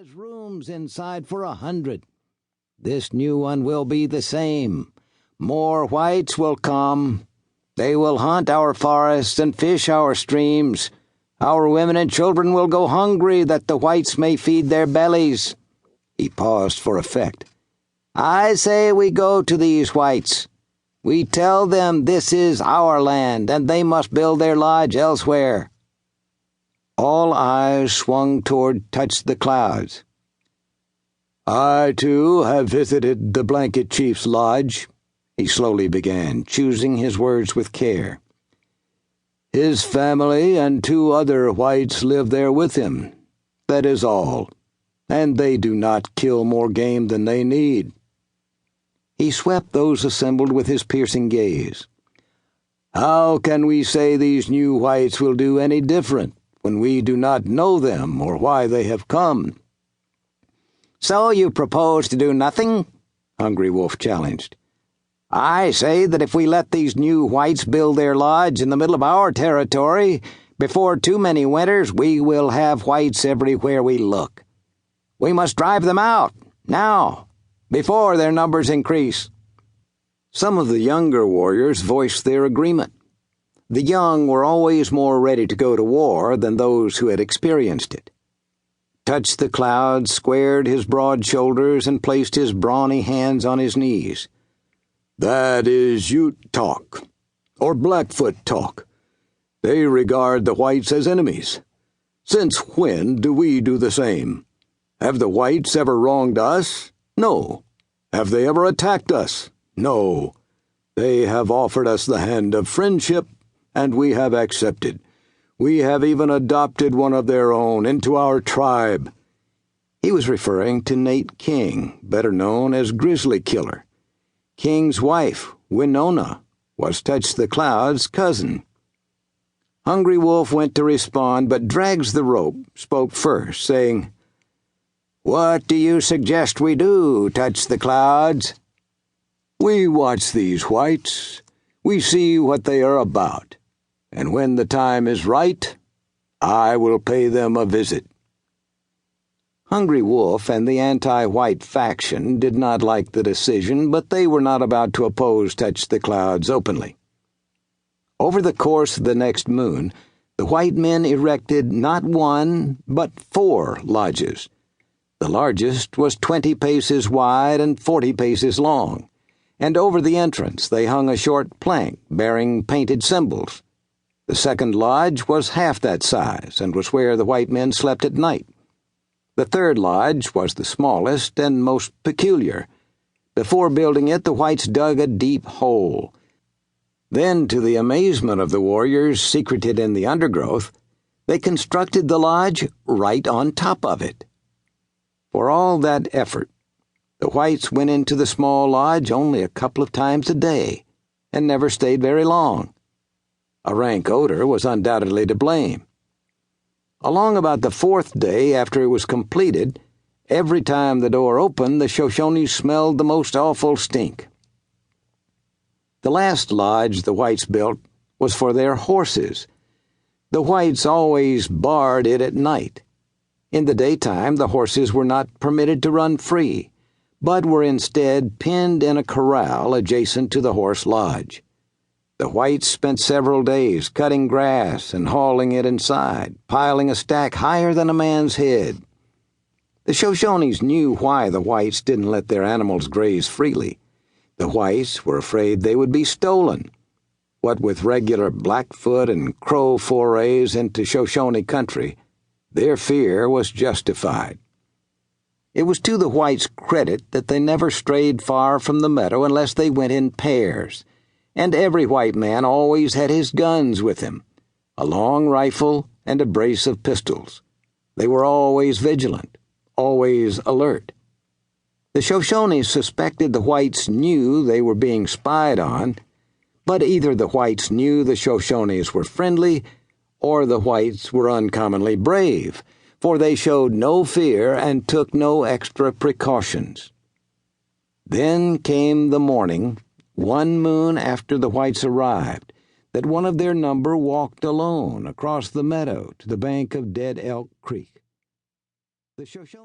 has rooms inside for 100. This new one will be the same. More whites will come. They will hunt our forests and fish our streams. Our women and children will go hungry that the whites may feed their bellies." He paused for effect. "I say we go to these whites. We tell them this is our land and they must build their lodge elsewhere." All eyes swung toward Touch the Clouds. "I, too, have visited the Blanket Chief's lodge," he slowly began, choosing his words with care. "His family and 2 other whites live there with him. That is all, and they do not kill more game than they need." He swept those assembled with his piercing gaze. "How can we say these new whites will do any different when we do not know them or why they have come?" "So you propose to do nothing?" Hungry Wolf challenged. "I say that if we let these new whites build their lodge in the middle of our territory, before too many winters we will have whites everywhere we look. We must drive them out, now, before their numbers increase." Some of the younger warriors voiced their agreement. The young were always more ready to go to war than those who had experienced it. Touch the Clouds squared his broad shoulders and placed his brawny hands on his knees. "That is Ute talk, or Blackfoot talk. They regard the whites as enemies. Since when do we do the same? Have the whites ever wronged us? No. Have they ever attacked us? No. They have offered us the hand of friendship, and we have accepted. We have even adopted one of their own into our tribe." He was referring to Nate King, better known as Grizzly Killer. King's wife, Winona, was Touch the Cloud's cousin. Hungry Wolf went to respond, but Drags the Rope spoke first, saying, "What do you suggest we do, Touch the Clouds?" "We watch these whites. We see what they are about. And when the time is right, I will pay them a visit." Hungry Wolf and the anti-white faction did not like the decision, but they were not about to oppose Touch the Clouds openly. Over the course of the next moon, the white men erected not 1, but 4 lodges. The largest was 20 paces wide and 40 paces long, and over the entrance they hung a short plank bearing painted symbols. The second lodge was half that size and was where the white men slept at night. The third lodge was the smallest and most peculiar. Before building it, the whites dug a deep hole. Then, to the amazement of the warriors secreted in the undergrowth, they constructed the lodge right on top of it. For all that effort, the whites went into the small lodge only a couple of times a day and never stayed very long. A rank odor was undoubtedly to blame. Along about the 4th day after it was completed, every time the door opened, the Shoshone smelled the most awful stink. The last lodge the whites built was for their horses. The whites always barred it at night. In the daytime, the horses were not permitted to run free, but were instead pinned in a corral adjacent to the horse lodge. The whites spent several days cutting grass and hauling it inside, piling a stack higher than a man's head. The Shoshones knew why the whites didn't let their animals graze freely. The whites were afraid they would be stolen. What with regular Blackfoot and Crow forays into Shoshone country, their fear was justified. It was to the whites' credit that they never strayed far from the meadow unless they went in pairs, and every white man always had his guns with him, a long rifle and a brace of pistols. They were always vigilant, always alert. The Shoshones suspected the whites knew they were being spied on, but either the whites knew the Shoshones were friendly, or the whites were uncommonly brave, for they showed no fear and took no extra precautions. Then came the morning, 1 moon after the whites arrived, that one of their number walked alone across the meadow to the bank of Dead Elk Creek. The Shoshone